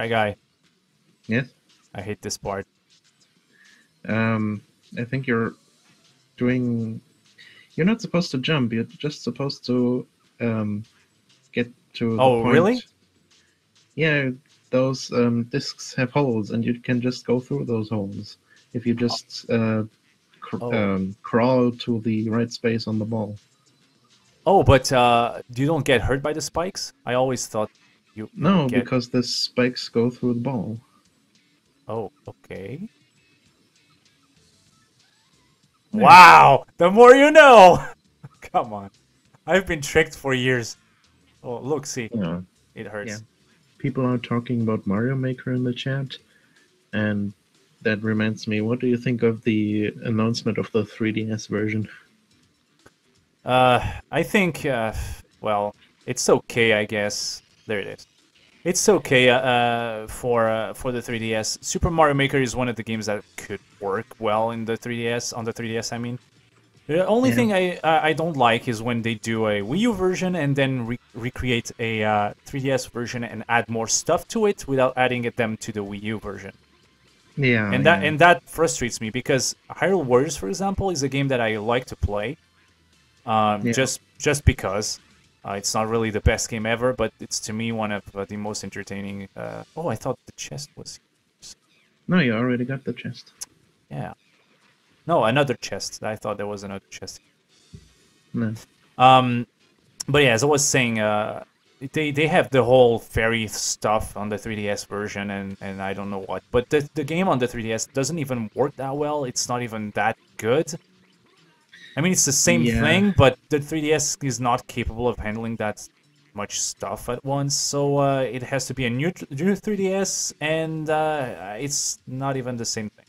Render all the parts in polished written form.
Shy Guy. Yes. I hate this part. I think you're doing. You're not supposed to jump. You're just supposed to get to the Oh, point. really? Yeah, those discs have holes, and you can just go through those holes if you just Oh. crawl to the right space on the ball. Oh, but you don't get hurt by the spikes? I always thought you would No, get... because the spikes go through the ball. Oh, okay. Yeah. Wow! The more you know! Come on. I've been tricked for years. Oh, look, see. Yeah. It Yeah. hurts. People are talking about Mario Maker in the chat, and that reminds me, what do you think of the announcement of the 3DS version? I think, well, it's okay, I guess. There it is. It's okay for the 3DS. Super Mario Maker is one of the games that could work well in the 3DS, on the 3DS, I mean. The only Yeah. thing I don't like is when they do a Wii U version and then recreate a 3DS version and add more stuff to it without adding them to the Wii U version. Yeah, And that frustrates me because Hyrule Warriors, for example, is a game that I like to play. Yeah. Just because it's not really the best game ever, but it's to me one of the most entertaining. Oh, I thought the chest was... No, you already got the chest. Yeah. No, another chest. I thought there was another chest. No. But yeah, as I was saying, they have the whole fairy stuff on the 3DS version, and I don't know what. But the game on the 3DS doesn't even work that well. It's not even that good. I mean, it's the same thing, but the 3DS is not capable of handling that much stuff at once. So it has to be a new 3DS, and it's not even the same thing.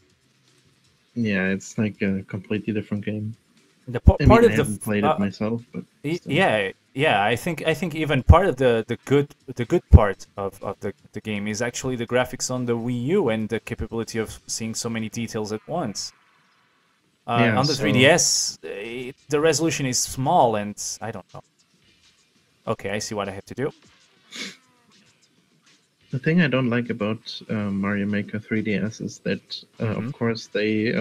Yeah, it's like a completely different game. The I part mean, I of haven't played it myself, but still. yeah. I think even part of the good part of the game is actually the graphics on the Wii U and the capability of seeing so many details at once. Yeah, On the so 3DS, the resolution is small, and I don't know. Okay, I see what I have to do. the thing I don't like about Mario Maker 3DS is that, of course, they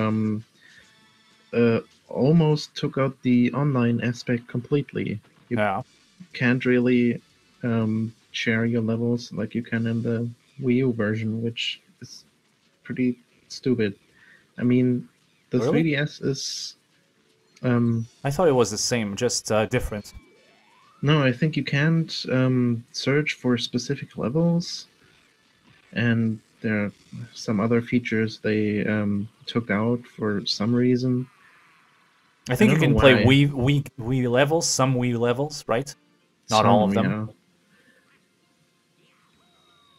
almost took out the online aspect completely. You can't really share your levels like you can in the Wii U version, which is pretty stupid. I mean, the Really? 3DS is... I thought it was the same, just different. No, I think you can't search for specific levels, and there are some other features they took out for some reason. I think you don't can know play why. Wii levels, some Wii levels, right? Not Some, all of them. yeah.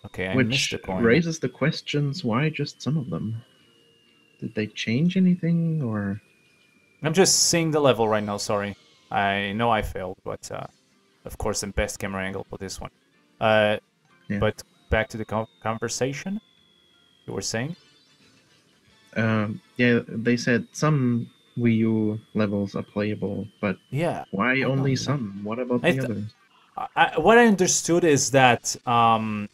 Okay, I missed the Which coin. raises the questions, why just some of them? Did they change anything, or... I'm just seeing the level right now, sorry. I know I failed, but of course the best camera angle for this one. Yeah. But back to the conversation you were saying? Yeah, they said some Wii U levels are playable, but yeah, why only some? What about the others? What I understood is that, from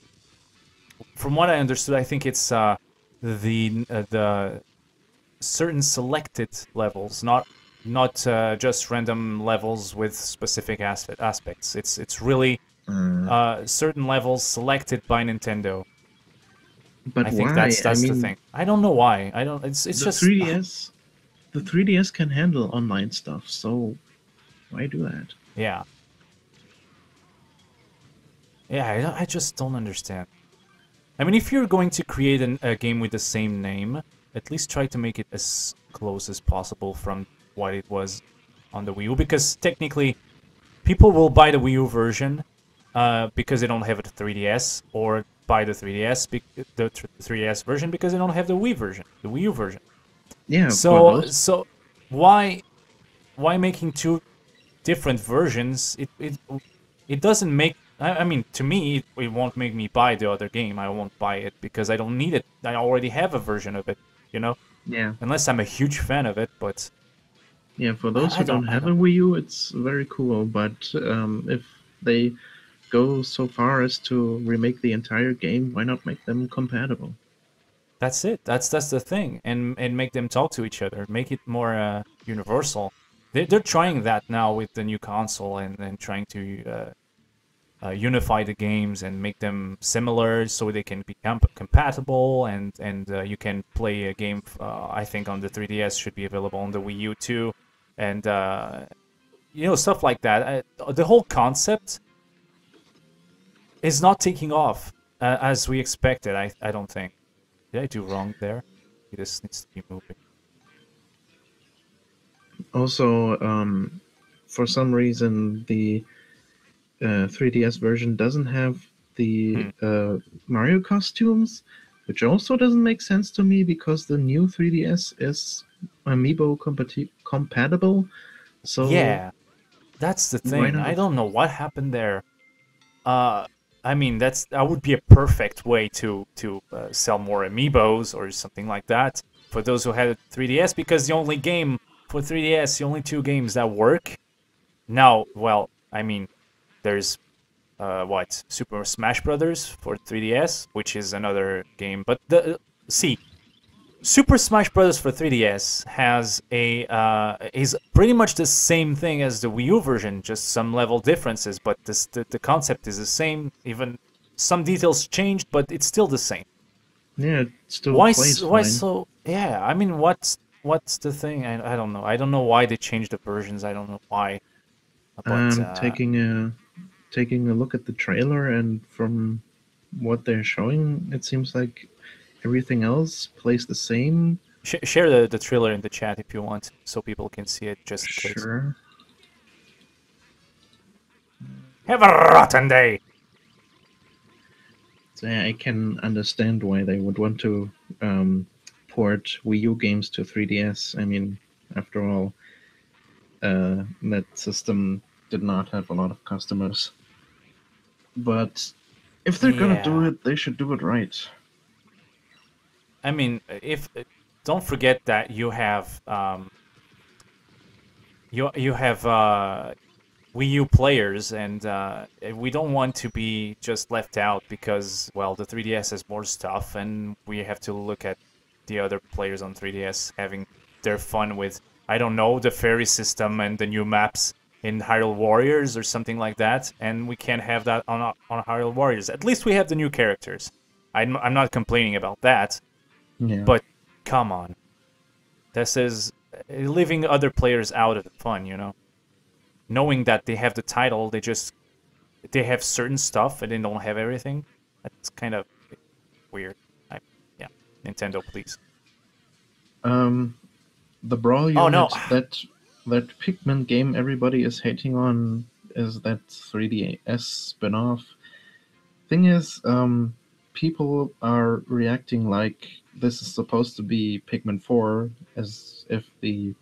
what I understood, I think it's the certain selected levels, not just random levels with specific aspects. It's really certain levels selected by Nintendo. But I think why? that's the thing. I don't know why. I don't. It's just 3DS. The 3DS can handle online stuff, so why do that? Yeah. Yeah, I just don't understand. I mean, if you're going to create a game with the same name, at least try to make it as close as possible from what it was on the Wii U, because technically, people will buy the Wii U version because they don't have a 3DS, or buy the 3DS, the 3DS version because they don't have the Wii version, the Wii U version. Yeah. So why making two different versions? It doesn't make... I mean, to me, it won't make me buy the other game. I won't buy it because I don't need it. I already have a version of it, you know? Yeah. Unless I'm a huge fan of it, but... Yeah, for those who don't have a Wii U, it's very cool, but if they go so far as to remake the entire game, why not make them compatible? That's it. That's the thing, and make them talk to each other, make it more universal. They're trying that now with the new console and trying to unify the games and make them similar so they can be compatible and you can play a game. I think on the 3DS should be available on the Wii U too, and you know, stuff like that. The whole concept is not taking off as we expected. I don't think. Did I do wrong there? This needs to be moving. Also, for some reason, the 3DS version doesn't have the Mario costumes, which also doesn't make sense to me because the new 3DS is Amiibo compatible. So yeah, that's the thing. I don't know what happened there. I mean, that would be a perfect way to sell more amiibos or something like that for those who had a 3DS, because the only game for 3DS, the only two games that work now, well, I mean, there's what, Super Smash Brothers for 3DS, which is another game, but see, Super Smash Bros. For 3DS has is pretty much the same thing as the Wii U version, just some level differences, but the concept is the same. Even some details changed, but it's still the same. Yeah, it still why plays why fine. so? Yeah, I mean, what's the thing? I don't know. I don't know why they changed the versions. I don't know why. But Taking a look at the trailer, and from what they're showing, it seems like everything else plays the same. Share the trailer in the chat if you want, so people can see it just in case. Sure. Have a rotten day! So yeah, I can understand why they would want to port Wii U games to 3DS. I mean, after all, that system did not have a lot of customers. But if they're gonna do it, they should do it right. I mean, don't forget that you have you have Wii U players, and we don't want to be just left out because, well, the 3DS has more stuff, and we have to look at the other players on 3DS having their fun with, I don't know, the fairy system and the new maps in Hyrule Warriors or something like that, and we can't have that on Hyrule Warriors. At least we have the new characters. I'm not complaining about that, Yeah. but come on. This is leaving other players out of the fun, you know? Knowing that they have the title, they have certain stuff and they don't have everything. That's kind of weird. Yeah, Nintendo, please. The Brawl unit, oh, no. that Pikmin game everybody is hating on is that 3DS spin-off. Thing is, people are reacting like this is supposed to be Pikmin 4, as if the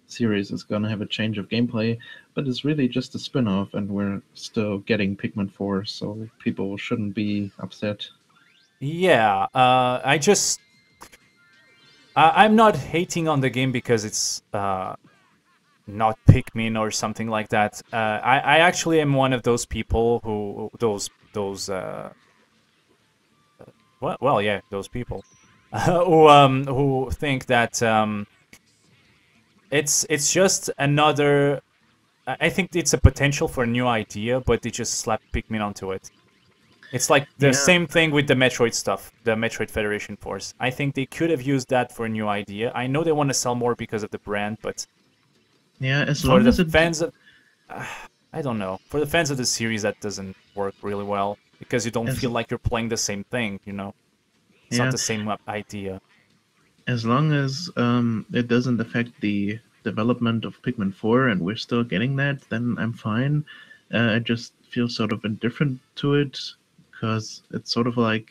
series is gonna have a change of gameplay, but it's really just a spin-off, and we're still getting Pikmin 4, so people shouldn't be upset. Yeah, I'm not hating on the game because it's not Pikmin or something like that. I actually am one of those people who well, yeah, those people who think that it's just another. I think it's a potential for a new idea, but they just slap Pikmin onto it. It's like the same thing with the Metroid stuff, the Metroid Federation Force. I think they could have used that for a new idea. I know they want to sell more because of the brand, but yeah, as long as fans of, I don't know. For the fans of the series, that doesn't work really well because you don't feel like you're playing the same thing. You know, it's not the same idea. As long as it doesn't affect the development of Pikmin 4 and we're still getting that, then I'm fine. I just feel sort of indifferent to it because it's sort of like,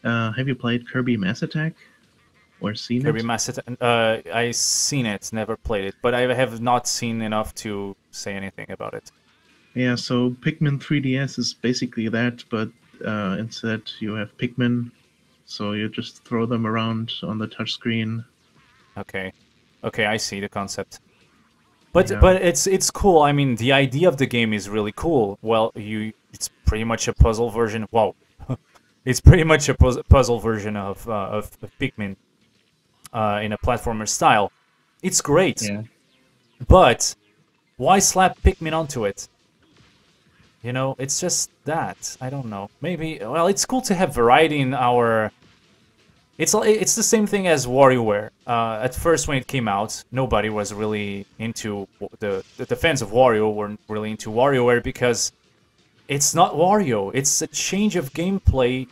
have you played Kirby Mass Attack or seen Kirby it? Mass Attack. I seen it, never played it, but I have not seen enough to say anything about it. Yeah, so Pikmin 3DS is basically that, but instead you have Pikmin, so you just throw them around on the touchscreen. Okay, I see the concept. But it's cool. I mean, the idea of the game is really cool. Well, it's pretty much a puzzle version. Whoa, it's pretty much a puzzle version of Pikmin in a platformer style. It's great, Yeah. but why slap Pikmin onto it? You know, it's just that. I don't know. Maybe, well, it's cool to have variety in our... It's the same thing as WarioWare. At first, when it came out, nobody was really into... The fans of Wario weren't really into WarioWare because it's not Wario. It's a change of gameplay.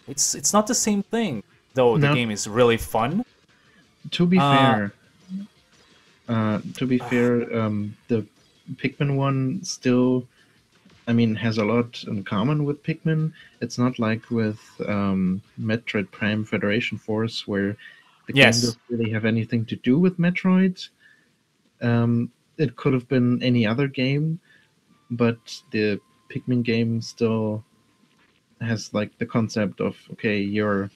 It's not the same thing, though the Now, game is really fun. to be Uh, fair, the Pikmin one still, I mean, has a lot in common with Pikmin. It's not like with Metroid Prime Federation Force, where the game yes. doesn't really have anything to do with Metroid. It could have been any other game, but the Pikmin game still has like the concept of, okay, you're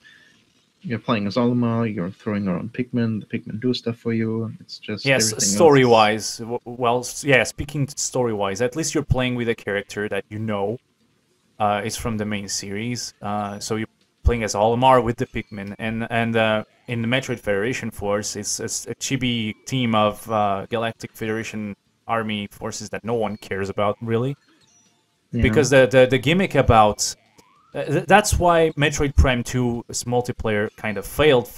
playing as Olimar, you're throwing around Pikmin, the Pikmin do stuff for you. It's just Yes, everything else is... story-wise, well, yeah, speaking story-wise, at least you're playing with a character that you know is from the main series. So you're playing as Olimar with the Pikmin, and in the Metroid Federation Force, it's a chibi team of Galactic Federation Army forces that no one cares about, really. Yeah. Because the gimmick about... that's why Metroid Prime 2's multiplayer kind of failed,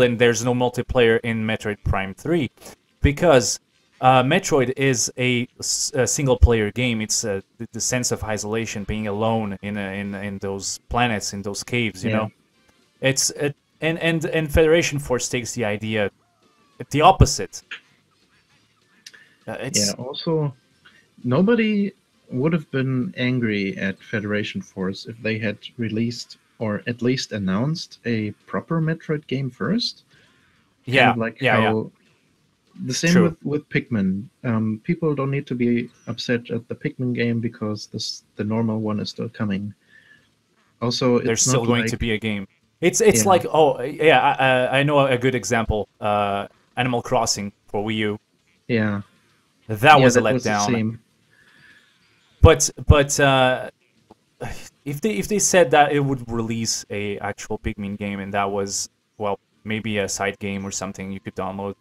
and there's no multiplayer in Metroid Prime 3, because Metroid is a single-player game. It's the sense of isolation, being alone in those planets, in those caves. You Yeah. know, and Federation Force takes the idea the opposite. Yeah. Also, nobody would have been angry at Federation Force if they had released or at least announced a proper Metroid game first. Kind Yeah, of like yeah, yeah. how the same True. with Pikmin. People don't need to be upset at the Pikmin game because the normal one is still coming. Also, There's it's still not going like... to be a game. It's Yeah, like, oh yeah, I know a good example. Animal Crossing for Wii U. yeah, That yeah. was a That was the letdown. same. But if they said that it would release a actual Pikmin game and that was, well, maybe a side game or something you could download.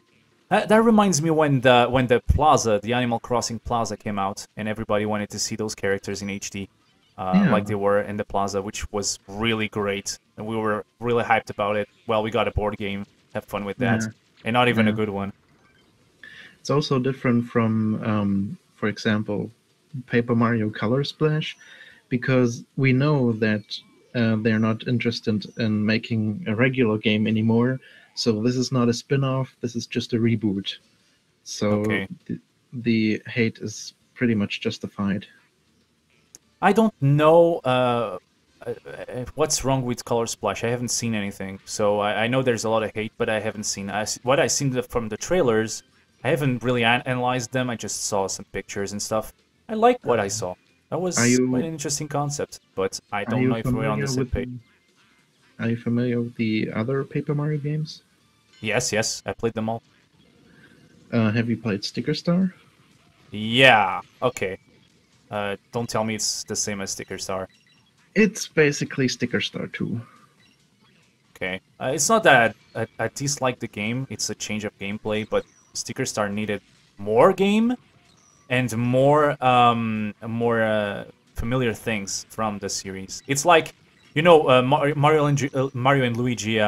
That reminds me when the Plaza, the Animal Crossing Plaza came out and everybody wanted to see those characters in HD. Yeah, Like they were in the Plaza, which was really great, and we were really hyped about it. Well, we got a board game, have fun with that, yeah, and not even a yeah. good one. It's also different from, for example, Paper Mario Color Splash, because we know that they're not interested in making a regular game anymore. So this is not a spin-off. This is just a reboot. So Okay, the hate is pretty much justified. I don't know what's wrong with Color Splash. I haven't seen anything, so I know there's a lot of hate, but I haven't seen what I seen from the trailers. I haven't really analyzed them. I just saw some pictures and stuff. I like what I saw. That Are was quite you an interesting concept, but I are don't you know if we're on the familiar same with page. are you familiar with the other Paper Mario games? Yes, yes, I played them all. Have you played Sticker Star? Yeah, okay. Don't tell me it's the same as Sticker Star. It's basically Sticker Star 2. Okay. It's not that I dislike the game. It's a change of gameplay, but Sticker Star needed more game and more familiar things from the series. It's like, you know, Mario and Luigi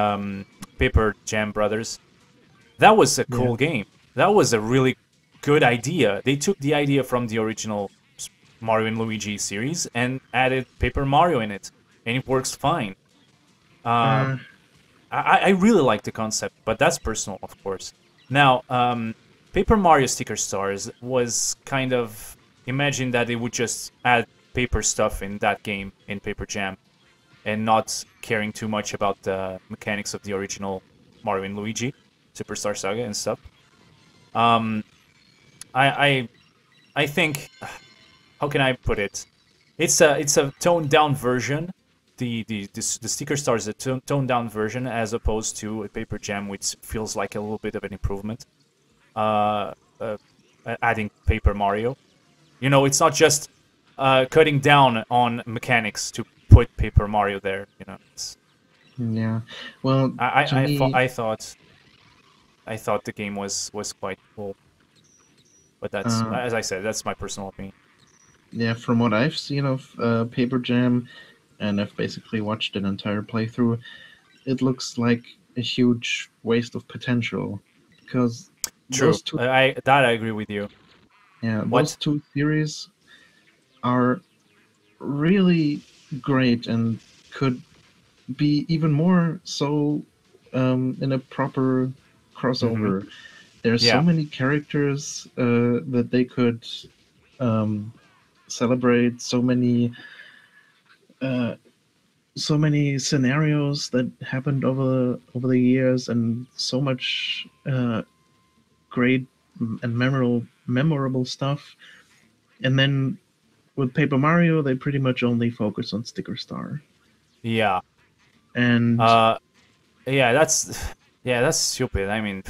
Paper Jam Brothers. That was a Yeah. cool game. That was a really good idea. They took the idea from the original Mario and Luigi series and added Paper Mario in it, and it works fine. Uh, I really like the concept, but that's personal, of course. Now, Paper Mario Sticker Stars was kind of... Imagine that they would just add paper stuff in that game, in Paper Jam, and not caring too much about the mechanics of the original Mario and Luigi, Superstar Saga and stuff. Um, I think... How can I put it? It's a toned down version. The Sticker Star is a toned down version as opposed to a Paper Jam, which feels like a little bit of an improvement. Uh, uh, Adding Paper Mario, you know, it's not just cutting down on mechanics to put Paper Mario there. You know, Yeah. Well, to me, I thought the game was quite cool, but that's, uh, as I said, that's my personal opinion. yeah, from what I've seen of Paper Jam, and I've basically watched an entire playthrough, it looks like a huge waste of potential because True, those two, I agree with you. yeah, those What? two series are really great and could be even more so in a proper Hmm. crossover. There's so Yeah, many characters that they could um, celebrate, uh, so many scenarios that happened over the years, and so much great and memorable stuff. And then with Paper Mario, they pretty much only focus on Sticker Star. yeah, And uh, yeah. That's yeah, that's stupid. I mean,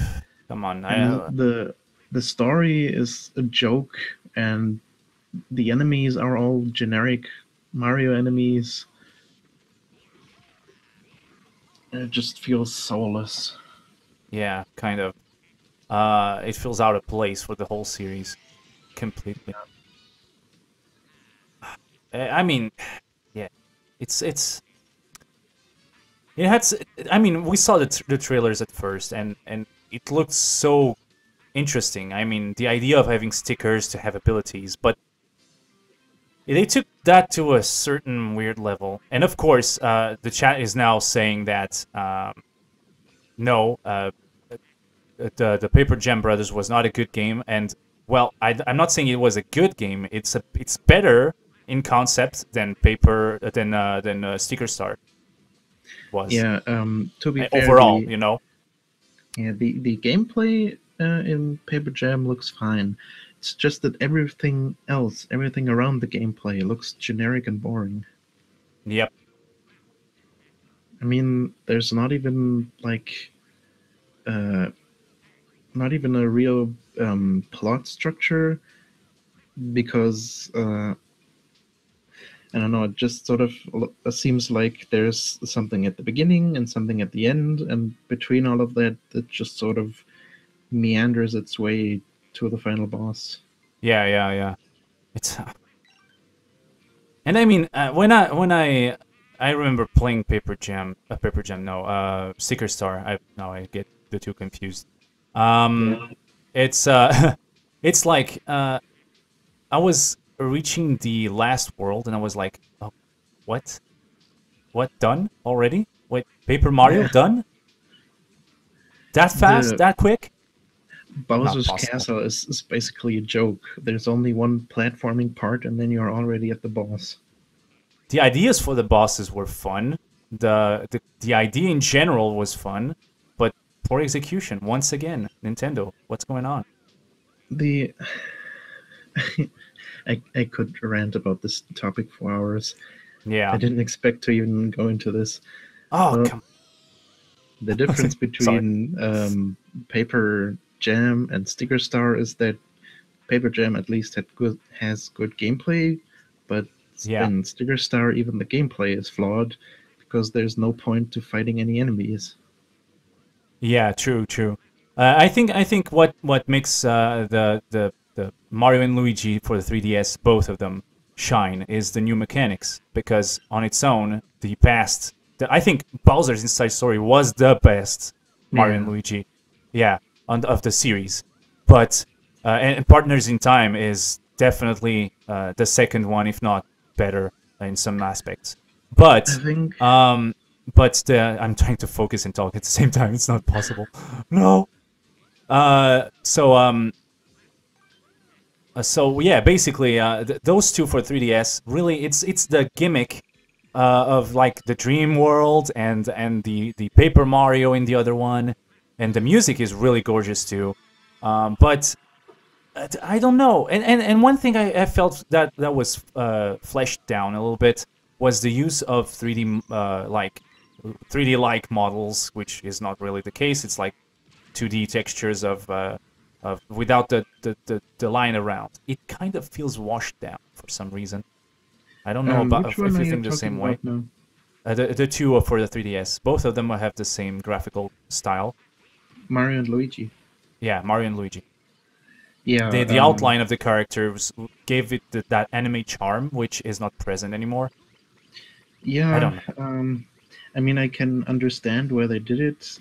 come on. and the story is a joke, and the enemies are all generic Mario enemies. It just feels soulless. Yeah, kind of. It feels out of place for the whole series completely. I mean, yeah, it's it had. I mean, we saw the trailers at first, and it looked so interesting. I mean, the idea of having stickers to have abilities, but they took that to a certain weird level. And of course, the chat is now saying that no, the Paper Jam Brothers was not a good game. And well, I'm not saying it was a good game. It's better in concept than Sticker Star was. Yeah, to be fair, Overall, you know. the gameplay in Paper Jam looks fine. It's just that everything else, everything around the gameplay, looks generic and boring. Yep. I mean, there's not even like uh, not even a real plot structure because I don't know. It just sort of seems like there's something at the beginning and something at the end, and between all of that, it just sort of meanders its way to the final boss. Yeah, yeah, yeah. It's and I mean when I remember playing Paper Jam, no, Sticker Star. I get the two confused. Um, Yeah. it's it's like I was reaching the last world and I was like, oh, what? What, done already? Wait, Paper Mario Yeah. done? That fast? The That quick? Not Bowser's possible. Castle is basically a joke. There's only one platforming part, and then you're already at the boss. The ideas for the bosses were fun. The idea in general was fun, but poor execution once again. Nintendo, what's going on? The I could rant about this topic for hours. I Yeah. didn't expect to even go into this. Oh, Well, come. the difference Sorry. between Paper Jam and Sticker Star is that Paper Jam at least has good gameplay, but Yeah. in Sticker Star even the gameplay is flawed because there's no point to fighting any enemies. Yeah. True. True. I think what makes the Mario and Luigi for the 3DS, both of them, shine is the new mechanics. Because on its own, I think Bowser's Inside Story was the best Mario and Yeah, Luigi, yeah, of the series. But and Partners in Time is definitely the second one, if not better in some aspects. I But think um, I'm trying to focus and talk at the same time. It's not possible. No. So yeah, basically, those two for 3DS, really, it's the gimmick of like the Dream World and the Paper Mario in the other one, and the music is really gorgeous too. But I don't know. And one thing I felt that was fleshed down a little bit was the use of 3D like 3D like models, which is not really the case. It's like 2D textures of without the line around. It kind of feels washed down for some reason. I don't know about Which one if are you you think the talking same way. about now? The two are for the 3DS. Both of them have the same graphical style. Mario and Luigi. Yeah, Mario and Luigi. Yeah. The outline of the characters gave it that anime charm, which is not present anymore. Yeah. I don't know. I mean, I can understand where they did it,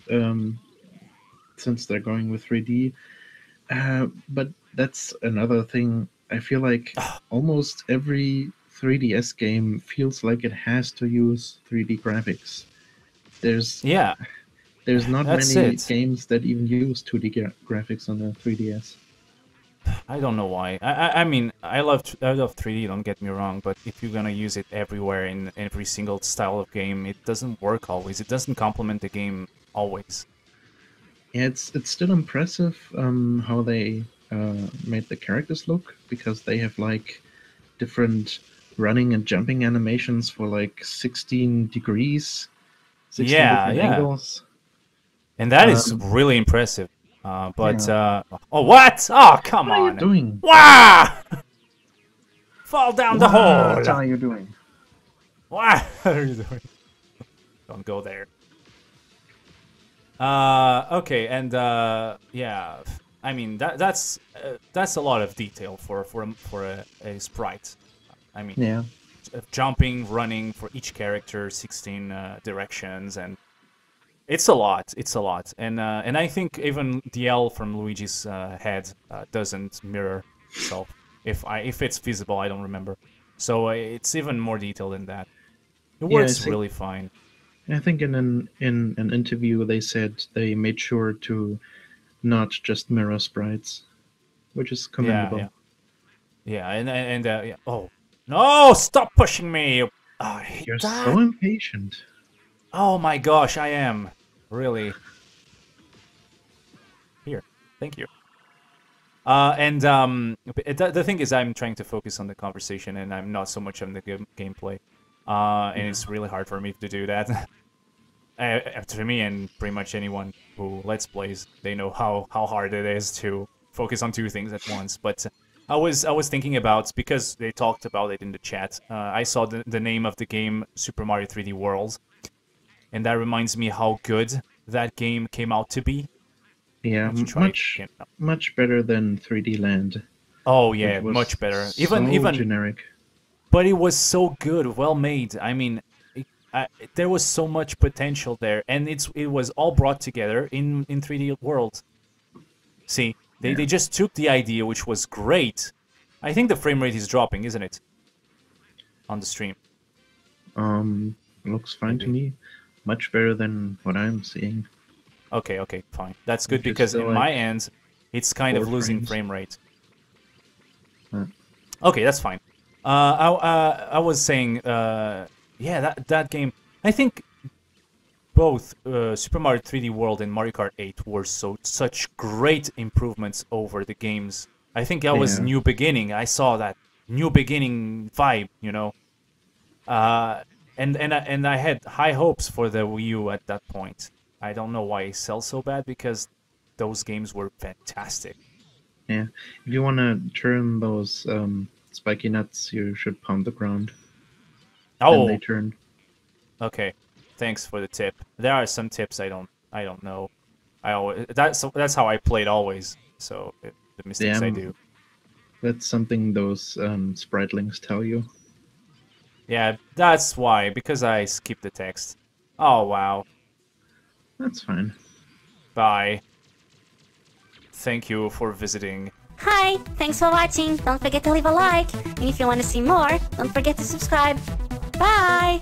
since they're going with 3D. But that's another thing. I feel like almost every 3DS game feels like it has to use 3D graphics. There's Yeah, not that's many it. games that even use 2D graphics on the 3DS. I don't know why. I mean, I love 3D. Don't get me wrong, but if you're gonna use it everywhere in every single style of game, it doesn't work always. It doesn't complement the game always. Yeah, it's still impressive how they made the characters look, because they have like different running and jumping animations for like 16 degrees, 16 Yeah, different yeah, angles. and that is Um, really impressive. But yeah. oh, what? Oh, come What are you on! doing? Wow! Fall down the hole! What are you doing? What are you doing? Don't go there. Okay, and yeah, I mean that's a lot of detail for a sprite. I mean, Yeah. jumping, running for each character, 16 directions, and it's a lot. It's a lot, and I think even the L from Luigi's head doesn't mirror itself. If it's feasible, I don't remember. So it's even more detailed than that. It Yeah, works really fine. I think in an interview they said they made sure to not just mirror sprites, which is commendable. Yeah, and yeah. Oh no! Stop pushing me! Oh, I hate You're that. so impatient. Oh my gosh, I am really. Here, thank you. And the thing is, I'm trying to focus on the conversation, and I'm not so much on the gameplay. And it's really hard for me to do that. To me and pretty much anyone who Let's Plays, they know how hard it is to focus on two things at once. But I was thinking about, because they talked about it in the chat. I saw the name of the game, Super Mario 3D World, and that reminds me how good that game came out to be. Yeah, much better than 3D Land. Oh yeah, much better. Even generic. But it was so good, well made. I mean, there was so much potential there, and it was all brought together in 3D World. See, they just took the idea, which was great. I think the frame rate is dropping, isn't it? On the stream. Looks fine to me. Much better than what I'm seeing. Okay, fine. That's good, because in my end, it's kind of losing frame rate. Okay, that's fine. I was saying, yeah, that game. I think both Super Mario 3D World and Mario Kart 8 were such great improvements over the games. I think that was New Beginning. I saw that New Beginning vibe, you know. And I had high hopes for the Wii U at that point. I don't know why it sells so bad, because those games were fantastic. Yeah, if you want to turn those spiky nuts, you should pound the ground. Oh, then they turn. Okay, thanks for the tip. There are some tips I don't know. That's how I played always. So the mistakes I do. That's something those spritelings tell you. Yeah, that's why, because I skipped the text. Oh wow. That's fine. Bye. Thank you for visiting. Hi, thanks for watching. Don't forget to leave a like. And if you want to see more, don't forget to subscribe. Bye!